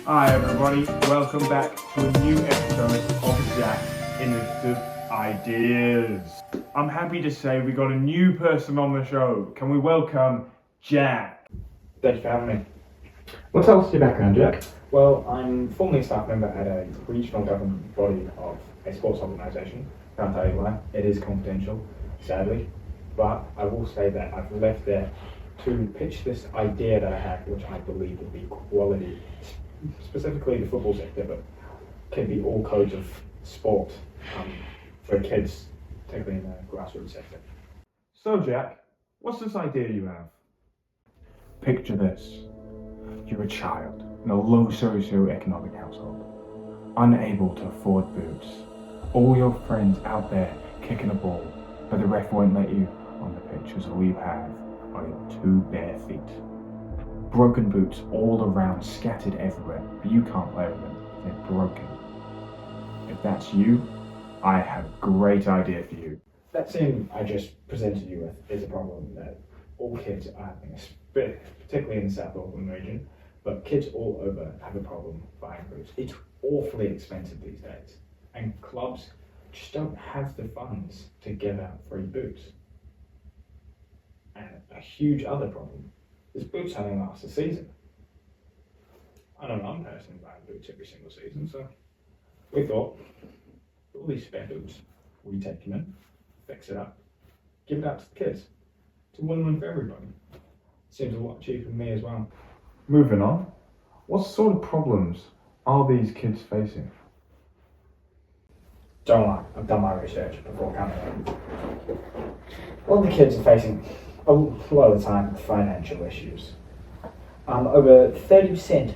Hi everybody, welcome back to a new episode of Jack's Innovative Ideas. I'm happy to say we got a new person on the show. Can we welcome Jack? Thank you for having me. Well, tell us your background, Jack. Well, I'm formerly a staff member at a regional government body of a sports organisation. Can't tell you why. It is confidential, sadly. But I will say that I've left there to pitch this idea that I have, which I believe will be quality, specifically the football sector, but can be all codes of sport for kids, particularly in the grassroots sector. So Jack, what's this idea you have? Picture this. You're a child in a low socio-economic household, unable to afford boots. All your friends out there kicking a ball, but the ref won't let you on the pitch as all you have are your two bare feet. Broken boots all around, scattered everywhere, but you can't play with them. They're broken. If that's you, I have a great idea for you. That scene I just presented you with is a problem that all kids are having, particularly in the South Auckland region, but kids all over have a problem buying boots. It's awfully expensive these days, and clubs just don't have the funds to give out free boots. And a huge other problem is boots only last a season. I know I'm personally buying boots every single season, so we thought, all these spare boots, we take them in, fix it up, give it out to the kids. It's a win-win for everybody. Seems a lot cheaper than me as well. Moving on, what sort of problems are these kids facing? Don't lie, I've done my research before coming in. A lot of the kids are facing, a lot of the time, financial issues. Over 30%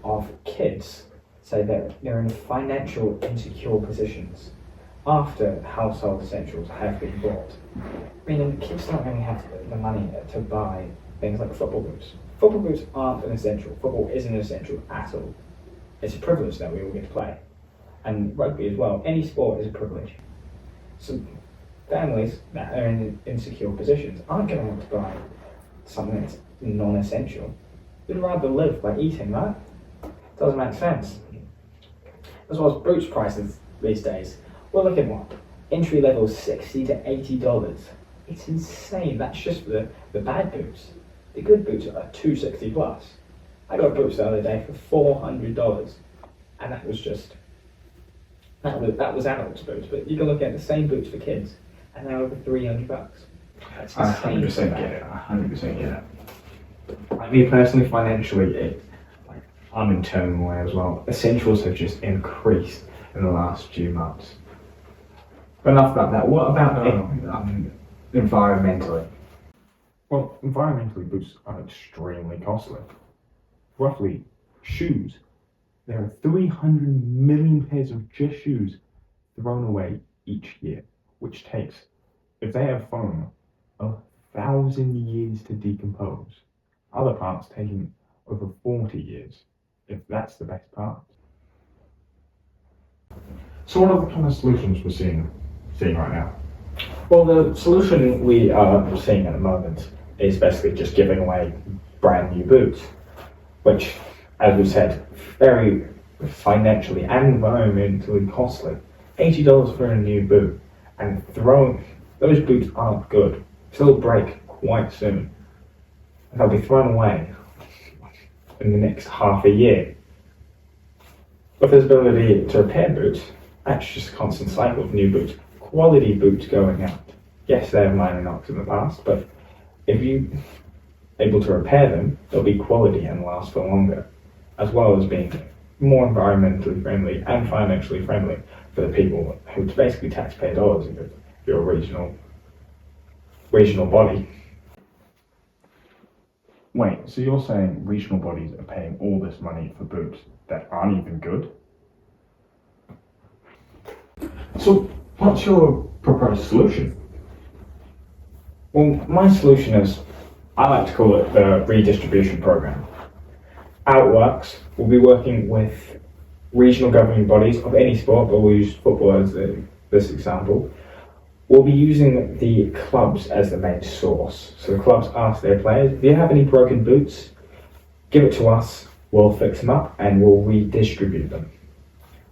of kids say that they're in financial insecure positions after household essentials have been bought. Meaning kids don't really have the money to buy things like football boots. Football boots aren't an essential. Football isn't an essential at all. It's a privilege that we all get to play. And rugby as well. Any sport is a privilege. So families that are in insecure positions aren't going to want to buy something that's non-essential. They'd rather live by eating, right? Doesn't make sense. As well as boots prices these days. We're looking at what? Entry level $60 to $80. It's insane. That's just for the bad boots. The good boots are $260 plus. I got boots the other day for $400, and that was adults boots. But you can look at the same boots for kids, and they're over $300. That's I insane. 100% get it. I 100% get it. Like me personally, financially, I'm in turmoil as well. Essentials have just increased in the last few months. But enough about that. What about environmentally? Well, environmentally, boots are extremely costly. Roughly, shoes. There are 300 million pairs of just shoes thrown away each year, which takes, if they have foam, 1,000 years to decompose. Other parts taking over 40 years, if that's the best part. So what are the kind of solutions we're seeing right now? Well, the solution we are seeing at the moment is basically just giving away brand new boots, which, as we said, very financially and environmentally costly. $80 for a new boot, and those boots aren't good. They'll break quite soon, and they'll be thrown away in the next half a year. With this ability to repair boots, that's just a constant cycle of new boots. Quality boots going out. Yes, they have minor knocks in the past, but if you're able to repair them, they'll be quality and last for longer, as well as being more environmentally friendly and financially friendly for the people who basically taxpayer dollars if you're a regional body. Wait, so you're saying regional bodies are paying all this money for boots that aren't even good? So what's your proposed solution? Well, my solution is, I like to call it the redistribution program. How it works, we'll be working with regional governing bodies of any sport, but we'll use football as this example. We'll be using the clubs as the main source. So the clubs ask their players, if you have any broken boots, give it to us We'll fix them up and we'll redistribute them.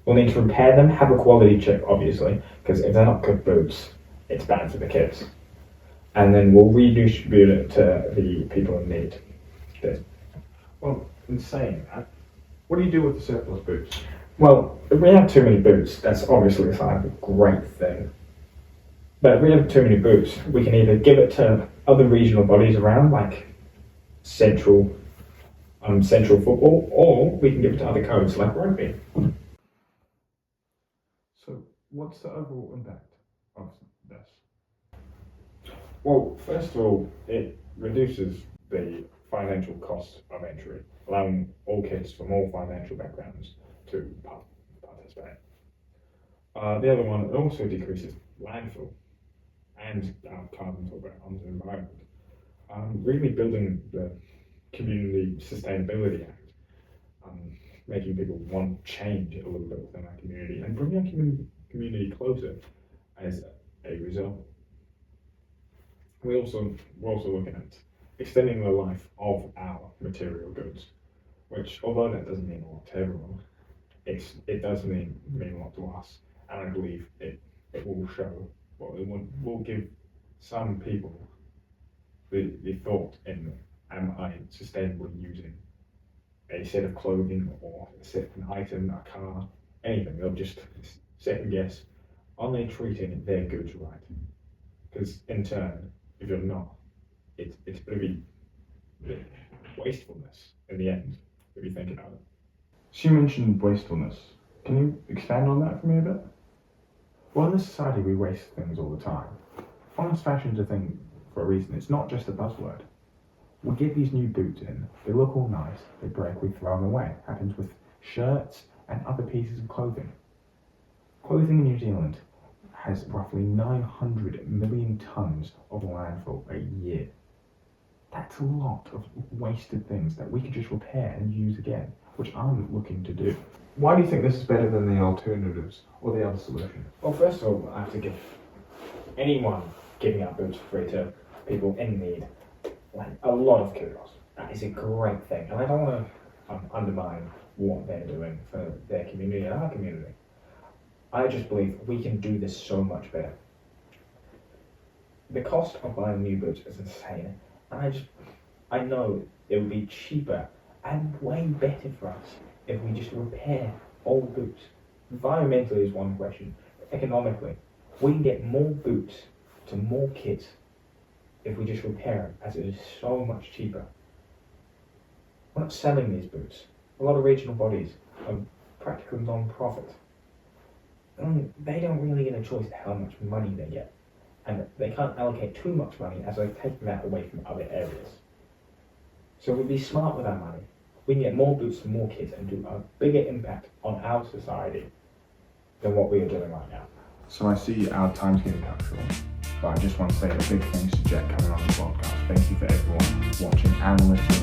We'll need to repair them, have a quality check, obviously, because if they're not good boots, it's bad for the kids. And then we'll redistribute it to the people in need. Well, in saying that, what do you do with the surplus boots? Well, if we have too many boots, that's obviously a sign of a great thing. But if we have too many boots, we can either give it to other regional bodies around, like central football, or we can give it to other codes like rugby. So, what's the overall impact of this? Well, first of all, it reduces the financial cost of entry, allowing all kids from all financial backgrounds to participate. The other one, it also decreases landfill and carbon footprint on the environment. Really building the Community Sustainability Act, making people want change a little bit within our community and bringing our community closer as a result. We're also looking at extending the life of our material goods, which, although that doesn't mean a lot to everyone, it does mean a lot to us, and I believe it will show, well, it will give some people the thought in, am I sustainably using a set of clothing or an item, a car, anything? They'll just sit and guess, are they treating their goods right? Because in turn, if you're not, it's going to be wastefulness in the end, if you think about it. So you mentioned wastefulness. Can you expand on that for me a bit? Well, in this society, we waste things all the time. Fast fashion's a thing for a reason. It's not just a buzzword. We get these new boots in, they look all nice, they break, we throw them away. Happens with shirts and other pieces of clothing. Clothing in New Zealand has roughly 900 million tonnes of landfill a year. That's a lot of wasted things that we could just repair and use again, which I'm looking to do. Why do you think this is better than the alternatives or the other solution? Well, first of all, I have to give anyone giving out boots for free to people in need like a lot of kudos. That is a great thing, and I don't want to undermine what they're doing for their community and our community. I just believe we can do this so much better. The cost of buying new boots is insane, and I know it would be cheaper and way better for us if we just repair old boots. Environmentally is one question, but economically, we can get more boots to more kids if we just repair them, as it is so much cheaper. We're not selling these boots. A lot of regional bodies are practically non-profit. They don't really get a choice how much money they get, and they can't allocate too much money as they've taken that away from other areas. So if we be smart with our money, we can get more boots to more kids and do a bigger impact on our society than what we are doing right now. So I see our time's getting cut short, but I just want to say a big thanks to Jack coming on the podcast. Thank you for everyone watching and listening.